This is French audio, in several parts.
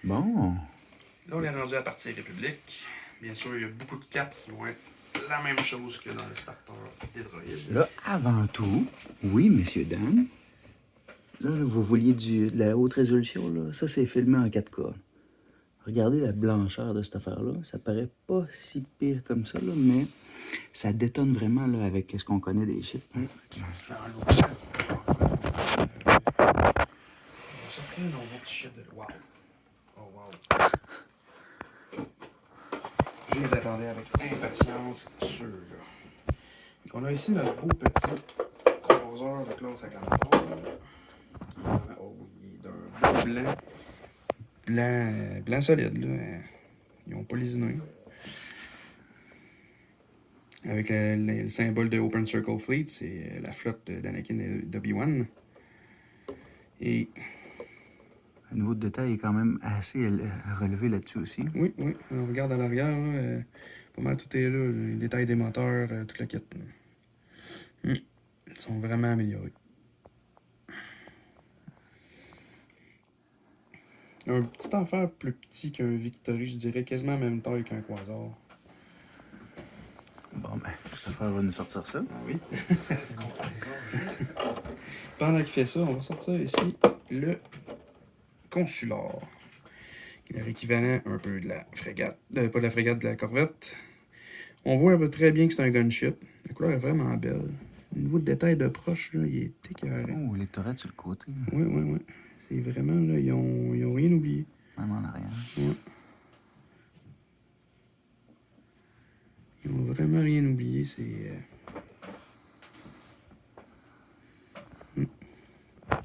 Bon. Là, on est rendu à partir République. Bien sûr, il y a beaucoup de cartes qui vont être la même chose que dans le starter des droïdes. Là, avant tout, oui, messieurs, dames. Là, vous vouliez de la haute résolution, là. Ça, c'est filmé en 4K. Regardez la blancheur de cette affaire-là. Ça paraît pas si pire comme ça, là, mais ça détonne vraiment là, avec ce qu'on connaît des chips. Hein. On va sortir nos beaux petits chips de wow. Oh wow. Je les attendais avec impatience sûre. Donc, on a ici notre beau petit croiseur de Claude 53. Qui est vraiment, oh oui, il est d'un blanc. Blanc solide, là. Ils ont pas lésiné. Avec le symbole de Open Circle Fleet, c'est la flotte d'Anakin et d'Obi-Wan. Et Le niveau de détail est quand même assez relevé là-dessus aussi. oui, on regarde à l'arrière, pas mal tout est là, les détails des moteurs, toute la quête. Ils sont vraiment améliorés. Un petit enfer plus petit qu'un Victory, je dirais quasiment même taille qu'un Quasar. Bon, ben, Christopher va nous sortir ça. Ah oui. Pendant qu'il fait ça, on va sortir ici le Consular. Qui est l'équivalent un peu de la frégate. Pas de la frégate, de la corvette. On voit très bien que c'est un gunship. La couleur est vraiment belle. Au niveau de détail de proche, là, il est écœuré. Oh, les torettes sur le côté. Oui. C'est vraiment, là, ils ont rien oublié. Même en arrière. Ouais. Ils ont vraiment rien oublié. C'est.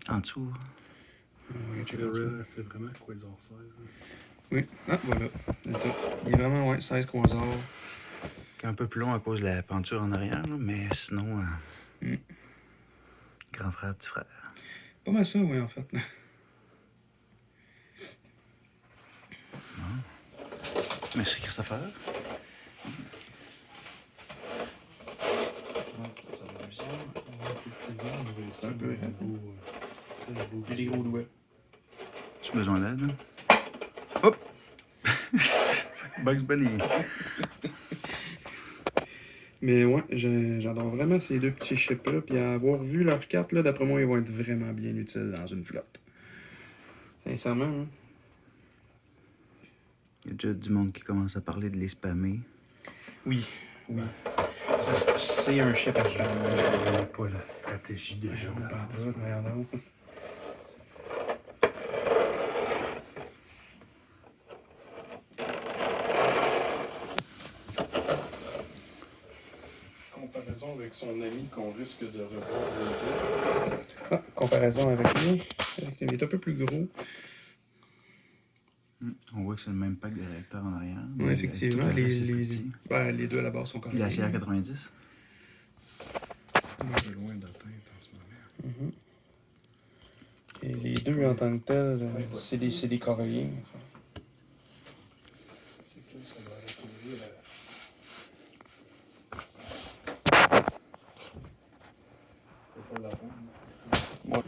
En dessous. C'est vraiment Quasar 16. Oui. Ah, voilà. C'est ça. Il est vraiment, 16 Quasar. Un peu plus long à cause de la peinture en arrière, là, mais sinon, grand frère, petit frère. Pas mal ça, oui, en fait. Monsieur Christopher. Ça va réussir. Effectivement, on va essayer Un peu, de nouveau. J'ai des gros doigts. Tu as besoin d'aide? Hop! Bugs Bunny. Mais ouais, j'adore vraiment ces deux petits ships-là. Puis à avoir vu leurs cartes, là, d'après moi, ils vont être vraiment bien utiles dans une flotte. Sincèrement, hein. Il y a déjà du monde qui commence à parler de les spammer. Oui. C'est un ship à Je spam. ne pas la stratégie déjà. Regardons. Comparaison avec son ami qu'on risque de revoir bientôt. Ah, comparaison avec lui. Il est un peu plus gros. On voit que c'est le même pack de réacteurs en arrière. Oui, effectivement. Tout le reste, c'est plus petit. Les deux à la base sont corrects. Puis la CR90. On est loin d'atteindre en ce moment. Et les deux en tant que tels, c'est des Coréens. C'est que ça va retrouver la. Je peux pas l'attendre. Ouais.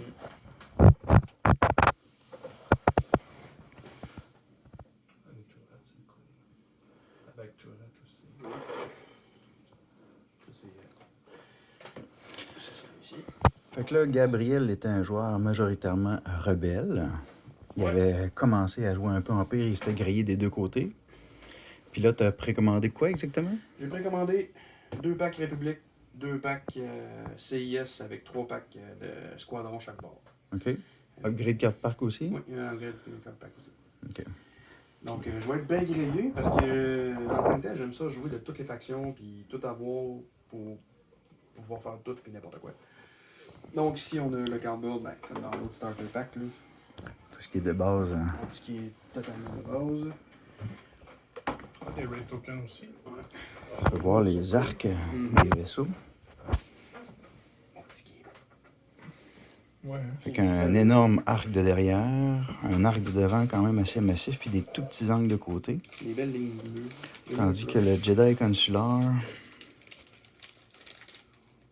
Les toilettes, c'est cool. Avec toilette aussi. C'est ça ici. Fait que là, Gabriel était un joueur majoritairement rebelle. Il avait commencé à jouer un peu Empire, il s'était grillé des deux côtés. Puis là, t'as précommandé quoi exactement? J'ai précommandé 2 packs République, 2 packs CIS avec 3 packs de Squadron chaque bord. OK. Upgrade carte parc aussi? Oui, il y a un upgrade et un code pack aussi. OK. Donc, je vais être bien grillé parce que, en tant que tel, j'aime ça jouer de toutes les factions puis tout avoir pour pouvoir faire tout puis n'importe quoi. Donc, ici, on a le card build, ben, comme dans l'autre starter pack, là. Tout ce qui est de base. Hein. Donc, ce qui est totalement de base. Ah, des raid tokens aussi. Ouais. On peut voir les arcs des vaisseaux. Mon petit game. Ouais. Fait qu'un énorme arc de derrière, un arc de devant quand même assez massif, puis des tout petits angles de côté. Des belles lignes bleues. Tandis que le Jedi Consular,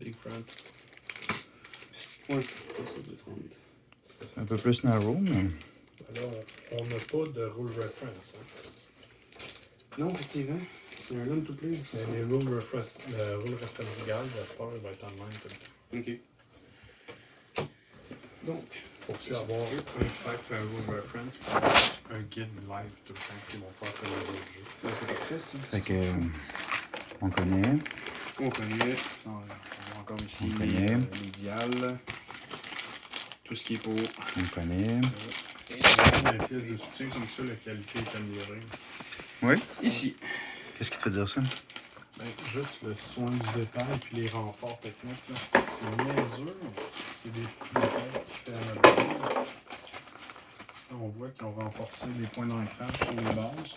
Big front. Ouais, c'est ça du front. c'est un peu plus narrow, mais Alors, on n'a pas de rule reference. Hein. Non, effectivement. C'est un homme tout plus. Mais les rule reference, le rule reference guide, la star, va être en même tout le temps. Ok. Donc, Faut-tu avoir un fact, un rule reference, puis un guide live tout le temps qui vont faire comme les autres jeux. ça, c'est parfait, ça. Fait que, on connaît. On connaît. On a encore ici On connaît. les dials. Tout ce qui est pour. On connaît. La pièce de soutien, comme ça, la qualité est améliorée. Oui. Ici. Qu'est-ce qui te fait dire ça? Ben, juste le soin du détail puis les renforts techniques, là. C'est niaiseux, c'est des petits détails qui fait à notre vie. On voit qu'ils ont renforcé les points d'ancrage sur les bases.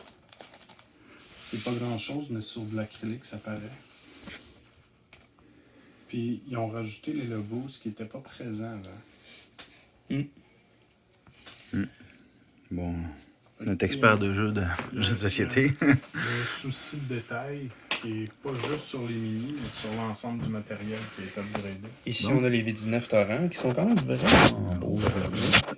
C'est pas grand chose, mais sur de l'acrylique, ça paraît. Puis ils ont rajouté les logos, ce qui n'était pas présent avant. Bon, notre expert de jeux de société. Le souci de détail qui est pas juste sur les mini, mais sur l'ensemble du matériel qui est upgradé. Ici, Bon. on a les V19 Torrents qui sont quand même vraiment beaux.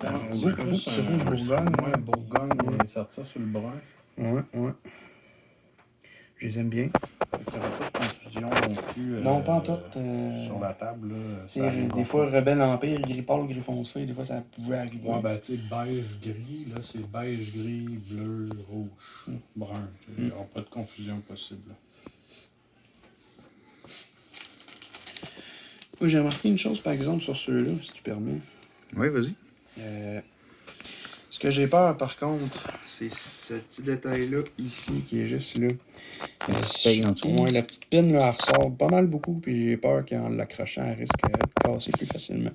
Un beau petit rouge Bourgogne. Ouais, Bourgogne, et sortir sur le brun. Ouais, ouais. Je les aime bien. Il n'y aura pas de confusion non plus. Non, pas en tout. Sur la table, là. Ça Des arrivera fois, pas. Rebelle Empire, gris pâle, gris foncé, des fois, ça pouvait arriver. Ouais, ben, tu sais, beige-gris, là, c'est beige-gris, bleu, rouge, brun. Il n'y aura pas de confusion possible. Moi, j'ai remarqué une chose, par exemple, sur ceux-là, si tu permets. Oui, vas-y. Ce que j'ai peur, par contre, c'est ce petit détail-là, ici, qui est juste là. La petite paille en dessous. Ouais, la petite pine, là, elle ressort pas mal beaucoup, puis j'ai peur qu'en l'accrochant, elle risque de casser plus facilement.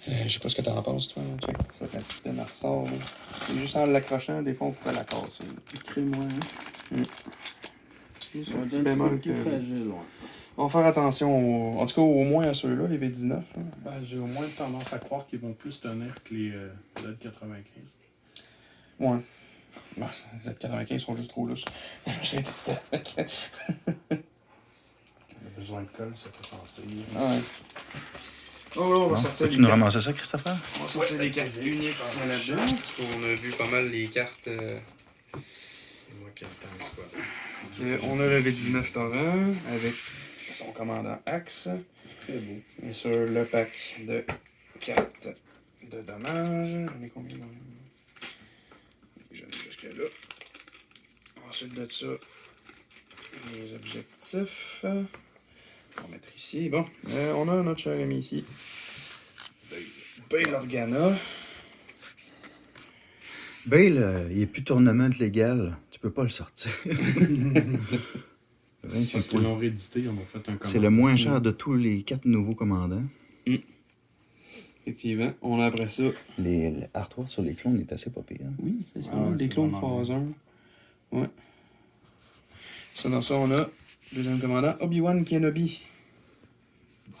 Je sais pas ce que t'en penses, toi. Hein? Check, ça, la petite pine, elle ressort. Là. C'est juste en l'accrochant, des fois, on pourrait la casser. Écris-moi, hein. C'est Ça un va petit être bémol plus que... fragile, ouais. On va faire attention, en tout cas, au moins à ceux-là, les V19. Là. Ben, j'ai au moins tendance à croire qu'ils vont plus tenir que les Z95. Ouais. Bah, les Z95 sont juste trop lousses. J'ai été dit Le besoin de colle, ça fait sentir. ouais. Oh là, on va Bon, sortir peux-tu les nous cartes. ramasser ça, Christopher? On va sortir les cartes uniques là-dedans, parce qu'on a vu pas mal les cartes. C'est moi qui attends, c'est quoi. On a le V19 Torrent avec son commandant Axe. Très beau. Et sur le pack de cartes de dommages. J'en ai combien dans les... J'en ai jusque là. Ensuite de ça, les objectifs. On va mettre ici. Bon, on a notre cher ami ici. Bail Organa. Bale, il n'est plus tournament légal. Tu peux pas le sortir. Parce qu'ils l'ont réédité, ils en ont fait un C'est le moins cher de tous les 4 nouveaux commandants. Effectivement. On a après ça. Les artworks sur les clones est assez pas pire. Oui, c'est Ah ouais, des c'est clones vraiment phase 1. Ouais. Ça, dans ça, on a deuxième commandant Obi-Wan Kenobi.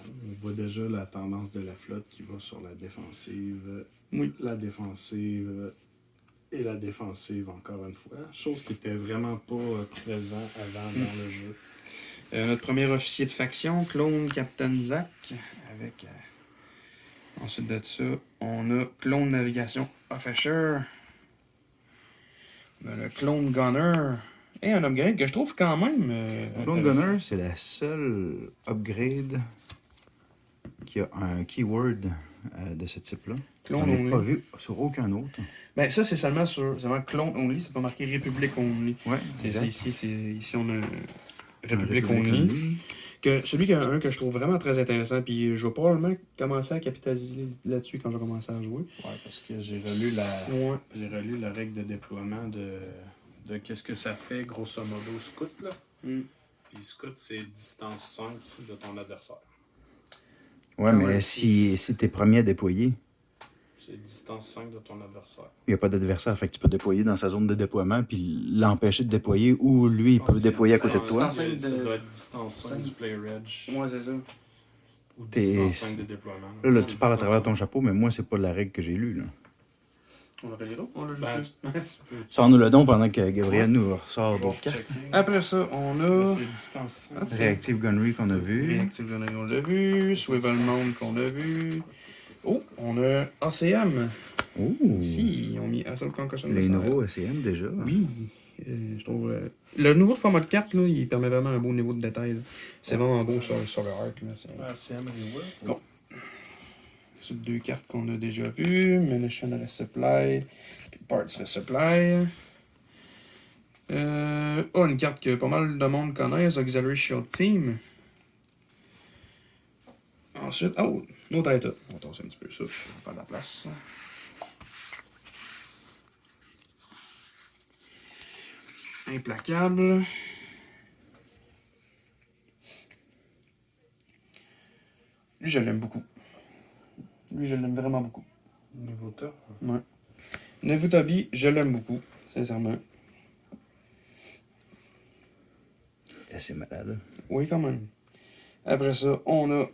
On voit déjà la tendance de la flotte qui va sur la défensive. Oui. La défensive et la défensive encore une fois. Chose qui était vraiment pas présent avant dans le jeu. Notre premier officier de faction, clone Captain Zack. Avec. Ensuite de ça, on a clone navigation Officer. On a le clone Gunner. Et un upgrade que je trouve quand même. Clone Gunner, c'est la seule upgrade qui a un keyword de ce type-là. Clone J'en ai only. pas vu sur aucun autre. Ben, ça, c'est seulement sur. C'est vraiment clone only, c'est pas marqué République only. Ouais, Ici, on a République only. Que celui que je trouve vraiment très intéressant, puis je vais probablement commencer à capitaliser là-dessus quand je vais commencer à jouer. Ouais, parce que j'ai relu Ouais. j'ai relu la règle de déploiement de qu'est-ce que ça fait grosso modo scout là. Mm. Puis scout c'est distance 5 de ton adversaire. Ouais, mais si t'es premier à déployer, C'est distance 5 de ton adversaire. il n'y a pas d'adversaire. Fait que tu peux déployer dans sa zone de déploiement puis l'empêcher de déployer ou lui, il peut déployer à côté de toi. Ça doit être distance 5 du play reg. Ouais, c'est ça. Ou T'es- distance 5 de déploiement. Là, C'est tu parles à distance travers 5. ton chapeau, mais moi, c'est pas la règle que j'ai lue. Là. On l'a regardé On l'a juste Ben, lu. tu peux Sors-nous le don pendant que Gabriel nous ressort d'autres cartes. checker. Après ça, on Là, a. c'est distance 5. Reactive Gunnery qu'on a vu. Reactive Gunner qu'on a vu. Swivel Mount qu'on a vu. Oh, on a ACM. Oh! Ici, ils ont mis Assault Concussion. Les nouveaux ACM déjà. Hein? Oui, je trouve. Le nouveau format de carte, là, il permet vraiment un beau niveau de détail. Là. C'est vraiment beau sur le art. Là. CM Reward. Bon. C'est deux cartes qu'on a déjà vues. Munition Resupply. Puis Parts Resupply. Une carte que pas mal de monde connaît, Auxiliary Shield Team. Ensuite, No Title. On va tasser un petit peu ça, on va faire de la place. Implacable. Lui, je l'aime beaucoup. Lui, je l'aime vraiment beaucoup. Niveau top. Ouais. Nevutobi, je l'aime beaucoup, sincèrement. C'est assez malade. Oui, quand même. Après ça, on a,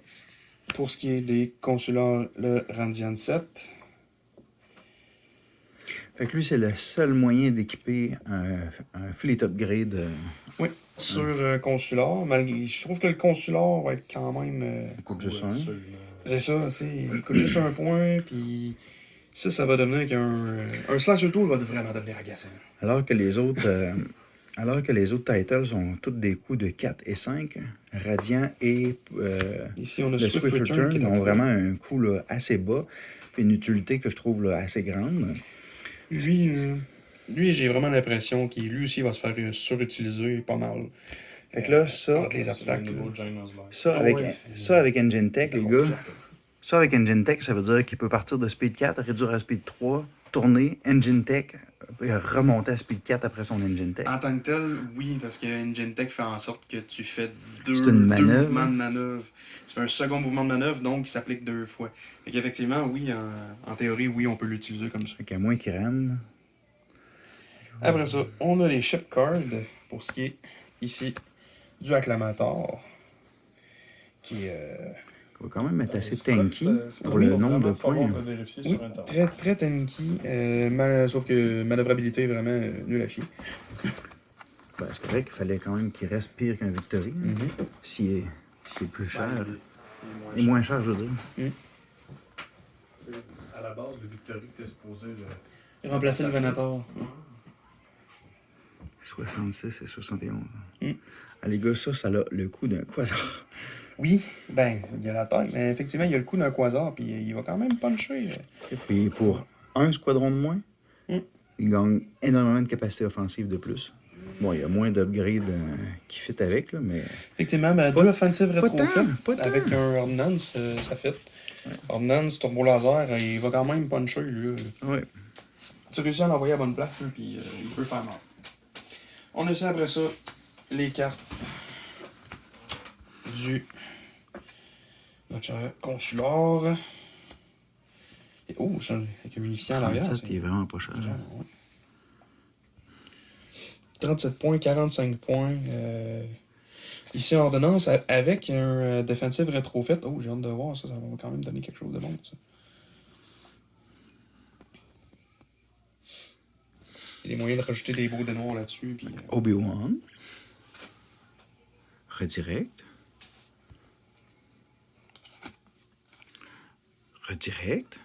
pour ce qui est des consulars, le Randian 7. Fait que lui, c'est le seul moyen d'équiper un fleet upgrade. Oui, sur consular. Malgré, je trouve que le consular va être quand même... Il coûte juste un. Absolument. c'est ça, tu sais, il coûte juste un point, puis ça va devenir qu'un slasher tool va vraiment devenir agaçant. Alors que les autres titles ont tous des coups de 4 et 5, Radiant et Ici, on a le Swift Swift Return qui est Return à ont vraiment un coût là, assez bas, puis une utilité que je trouve là, assez grande. Lui, j'ai vraiment l'impression qu'il lui aussi va se faire surutiliser pas mal. Fait que là, ça, Entre les obstacles. Le niveau Ginor's Life. ça avec Engine Tech, les gars, ça avec Engine Tech, ça veut dire qu'il peut partir de Speed 4, réduire à Speed 3, tourner, Engine Tech, remonter à Speed 4 après son Engine Tech. En tant que tel, oui, parce que Engine Tech fait en sorte que tu fais deux manœuvre. mouvements de manœuvre. Tu fais un second mouvement de manœuvre, donc il s'applique 2 fois. Fait qu'effectivement, oui, en théorie, oui, on peut l'utiliser comme ça. Fait qu'à moins qu'il rame. Après ça, on a les ship cards, pour ce qui est ici du Acclamator, qui est Il va quand même être assez C'est tanky pas- pour oui, le nombre de falloir points. vérifier oui, sur Internet. très, très tanky, sauf que manœuvrabilité est vraiment nulle à chier. Ben, c'est correct, il fallait quand même qu'il reste pire qu'un Victory. S'il est plus cher. Il Et moins cher, je veux dire. À la base, le Victory était supposé de... Remplacer le Venator. 66 et 71. Mm. Ah, les gars, ça a le coût d'un quasar. Oui, ben, il y a la taille, mais effectivement, il y a le coup d'un quasar, puis il va quand même puncher. Puis pour un squadron de moins, Mm. il gagne énormément de capacité offensive de plus. Bon, il y a moins d'upgrades qui fit avec, là, mais Effectivement, ben, Pas- deux offensives pas rétrofit tant. avec un Ordnance, ça fit. Ordnance, Turbo Laser, il va quand même puncher, lui. ouais. Tu réussis à l'envoyer à bonne place, là, puis il peut faire mal. On a aussi après ça les cartes du notre cher consular. Et, ça, avec un munificient à l'arrière. 37, il est vraiment pas cher. Vraiment, ouais. 37 points, 45 points. Ici, en ordonnance, avec un defensive rétrofit. Oh, j'ai hâte de voir ça. Ça va quand même donner quelque chose de bon, ça. Il y a des moyens de rajouter des beaux de noir là-dessus. Puis, Obi-Wan. Redirect. Redirect.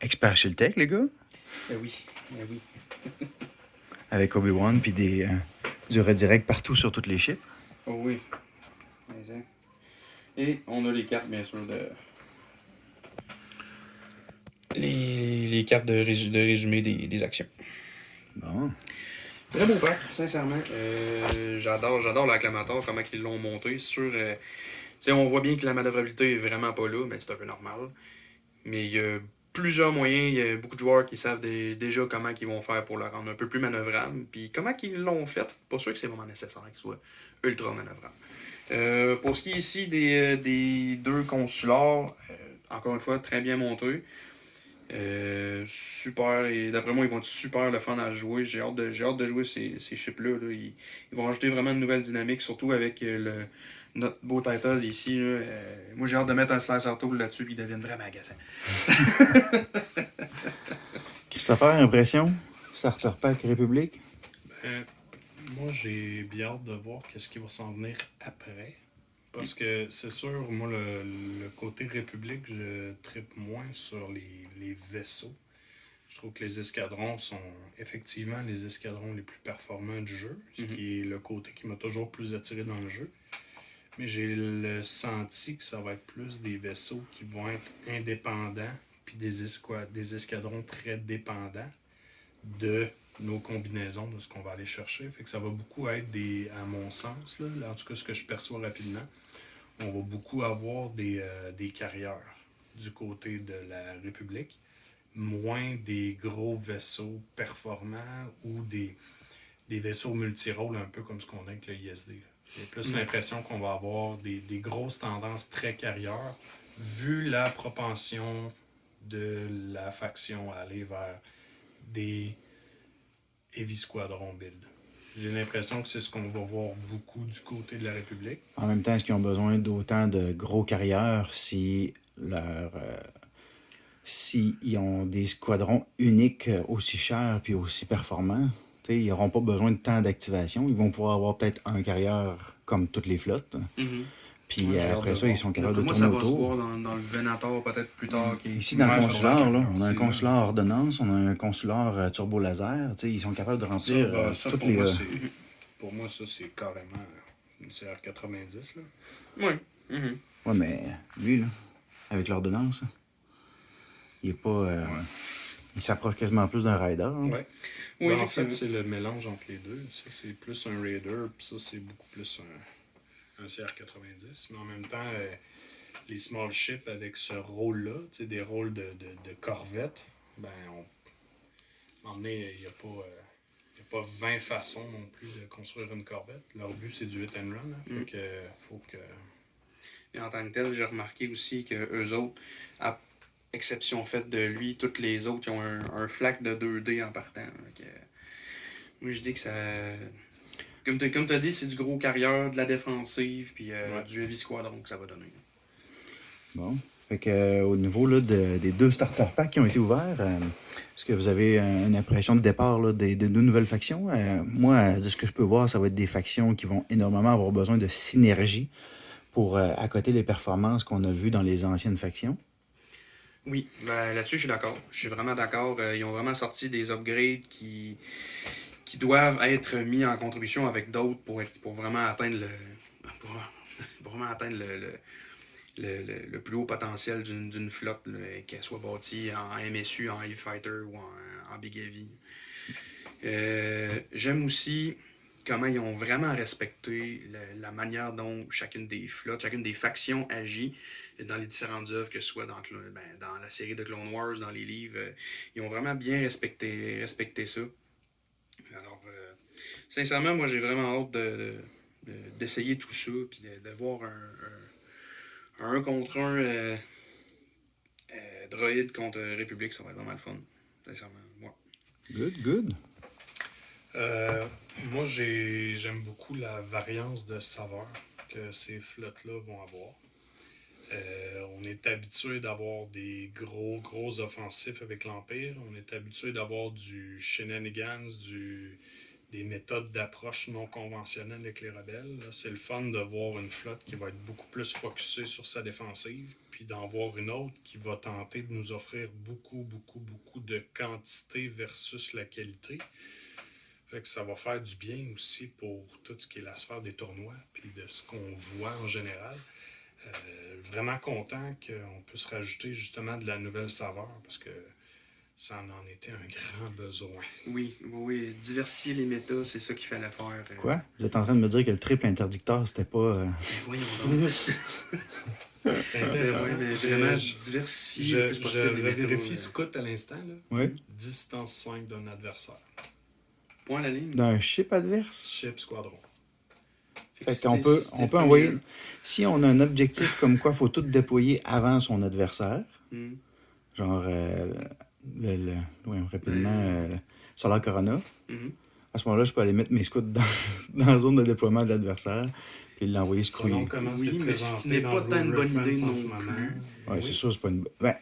Expert Shield Tech, les gars. oui, oui. Avec Obi-Wan, puis du redirect partout sur toutes les ships. Oh oui. Exact. Et on a les cartes, bien sûr, de... Les cartes de résumé des actions. Bon. Très beau pack, sincèrement. J'adore l'acclamator, comment ils l'ont monté. Sur, on voit bien que la manœuvrabilité est vraiment pas là, mais c'est un peu normal. Mais il y a plusieurs moyens, il y a beaucoup de joueurs qui savent déjà comment ils vont faire pour le rendre un peu plus manœuvrable. Puis comment ils l'ont fait, pas sûr que c'est vraiment nécessaire qu'il soit ultra manœuvrable. Pour ce qui est ici des deux consulars, encore une fois, très bien montés. Super, et d'après moi, ils vont être super le fun à jouer. J'ai hâte de jouer ces chips-là. Là. Ils vont rajouter vraiment une nouvelle dynamique, surtout avec notre beau title ici. Là. Moi, j'ai hâte de mettre un slicer tool là-dessus, puis ils deviennent vraiment agaçants. Christopher, impression? Starter Pack République? Moi, j'ai bien hâte de voir qu'est-ce qui va s'en venir après. Parce que c'est sûr, moi, le côté République, je trippe moins sur les vaisseaux. Je trouve que les escadrons sont effectivement les escadrons les plus performants du jeu, ce qui est le côté qui m'a toujours plus attiré dans le jeu. Mais j'ai le senti que ça va être plus des vaisseaux qui vont être indépendants, puis des escadrons très dépendants de nos combinaisons, de ce qu'on va aller chercher. Fait que ça va beaucoup être à mon sens, là, en tout cas ce que je perçois rapidement, on va beaucoup avoir des carrières du côté de la République, moins des gros vaisseaux performants ou des vaisseaux multirôles, un peu comme ce qu'on a avec le ISD. J'ai plus l'impression qu'on va avoir des grosses tendances très carrières, vu la propension de la faction à aller vers des Heavy Squadron build. J'ai l'impression que c'est ce qu'on va voir beaucoup du côté de la République. En même temps, est-ce qu'ils ont besoin d'autant de gros carrières si ils ont des squadrons uniques aussi chers puis aussi performants? T'sais, ils n'auront pas besoin de tant d'activation. Ils vont pouvoir avoir peut-être un carrière comme toutes les flottes. Puis Ouais, j'ai hâte après de ça, voir. ils sont capables de Moi, tourner ça va se autour. voir dans le Venator peut-être plus tard. Ici, dans le consulaire, là, on a un c'est consulaire ordonnance, on a un consulaire turbo laser. Ils sont capables de remplir Ça, toutes pour, les... moi, pour moi, ça, c'est carrément une CR90. Là. Oui. Ouais, mais lui, là, avec l'ordonnance, il est pas... Il s'approche quasiment plus d'un Raider. Hein. Ouais. Oui, En fait, c'est le mélange entre les deux. Ça, c'est plus un Raider, puis ça, c'est beaucoup plus un CR90. Mais en même temps, les small ships avec ce rôle-là, des rôles de corvette, ben, à un moment donné, il n'y a pas 20 façons non plus de construire une corvette. Leur but, c'est du hit and run. Hein. Fait que, faut que... Et en tant que tel, j'ai remarqué aussi que eux autres, à exception faite de lui, toutes les autres, ils ont un flac de 2D en partant. Donc, moi, je dis que ça... Comme tu as dit, c'est du gros carrière, de la défensive, puis du heavy squadron que ça va donner. Bon. Fait que, au niveau là, des 2 starter packs qui ont été ouverts, est-ce que vous avez une impression de départ là, des 2 nouvelles factions? Moi, de ce que je peux voir, ça va être des factions qui vont énormément avoir besoin de synergie pour accoter les performances qu'on a vues dans les anciennes factions. Oui, ben, là-dessus, je suis d'accord. Je suis vraiment d'accord. Ils ont vraiment sorti des upgrades qui doivent être mis en contribution avec d'autres pour vraiment atteindre le plus haut potentiel d'une flotte, qu'elle soit bâtie en MSU, en Heavy Fighter ou en Big Heavy. J'aime aussi comment ils ont vraiment respecté la manière dont chacune des flottes, chacune des factions agit dans les différentes œuvres, que ce soit dans la série de Clone Wars, dans les livres. Ils ont vraiment bien respecté ça. Alors, sincèrement, moi, j'ai vraiment hâte d'essayer tout ça, puis de voir un contre un droïde contre République, ça va être vraiment le fun. Sincèrement, moi. Good. Moi, j'aime beaucoup la variance de saveur que ces flottes-là vont avoir. On est habitué d'avoir des gros offensifs avec l'Empire. On est habitué d'avoir du shenanigans, des méthodes d'approche non conventionnelles avec les rebelles. Là, c'est le fun de voir une flotte qui va être beaucoup plus focusée sur sa défensive, puis d'en voir une autre qui va tenter de nous offrir beaucoup de quantité versus la qualité. Fait que ça va faire du bien aussi pour tout ce qui est la sphère des tournois, puis de ce qu'on voit en général. Vraiment content qu'on puisse rajouter justement de la nouvelle saveur, parce que ça en était un grand besoin. Oui, diversifier les méta, c'est ça qu'il fallait faire. Quoi? Vous êtes en train de me dire que le triple interdicteur, c'était pas... Voyons donc. C'est intéressant. Vraiment diversifier le plus possible les méta. Je vérifie Scout à l'instant. Là. Oui. Distance 5 d'un adversaire. Point à la ligne. D'un ship adverse? Ship Squadron. Fait qu'on peut envoyer... Si on a un objectif comme quoi il faut tout déployer avant son adversaire, genre rapidement Solar Corona, à ce moment-là, je peux aller mettre mes scouts dans la zone de déploiement de l'adversaire puis l'envoyer se crouiller. Oui, mais ce qui n'est pas tant une bonne idée non plus. Ouais, c'est sûr, c'est pas une... Ben,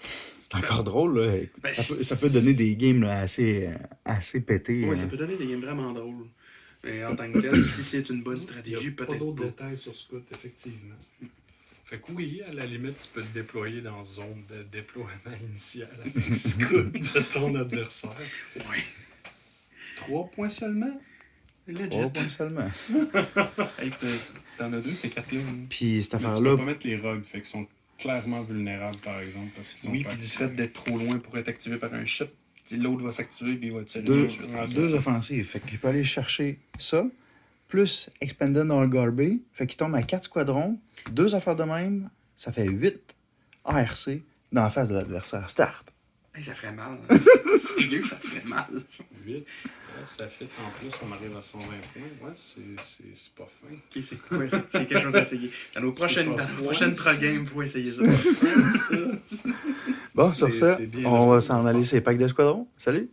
c'est encore drôle, là. Ça peut donner des games là, assez pétés. Oui, ça peut donner des games vraiment drôles. Mais en tant que tel, si c'est une bonne Il n'y stratégie, a pas peut-être d'autres pas. détails sur Scout, effectivement. Fait que oui, à la limite, tu peux le déployer dans zone de déploiement initial avec Scout de ton adversaire. Ouais. 3 points seulement. Legit. 3 points seulement. Hey, t'en as 2, c'est 4 lignes. Puis cette Mais tu peux affaire-là, pas mettre les rogues, fait qu'ils sont clairement vulnérables, par exemple, parce qu'ils sont Oui, pas puis du actifs. fait d'être trop loin pour être activé par un ship, l'autre va s'activer puis il va tirer deux, tout de suite. Ouais, c'est deux ça. offensives. Fait qu'il peut aller chercher ça, plus Expanded dans le Garbé. Fait qu'il tombe à 4 squadrons. 2 affaires de même, ça fait 8 ARC dans la face de l'adversaire. Start. Hey, ça ferait mal. Sérieux, ça ferait mal. 8. Ouais, ça fait en plus, on arrive à 120 points. Ouais, c'est pas fin. Ok, c'est quoi? C'est quelque chose à essayer. Dans nos prochaines troll games, il faut essayer ça. Bon, sur C'est- ça, c'est bien on va le- s'en aller sur les packs de squadrons. Salut!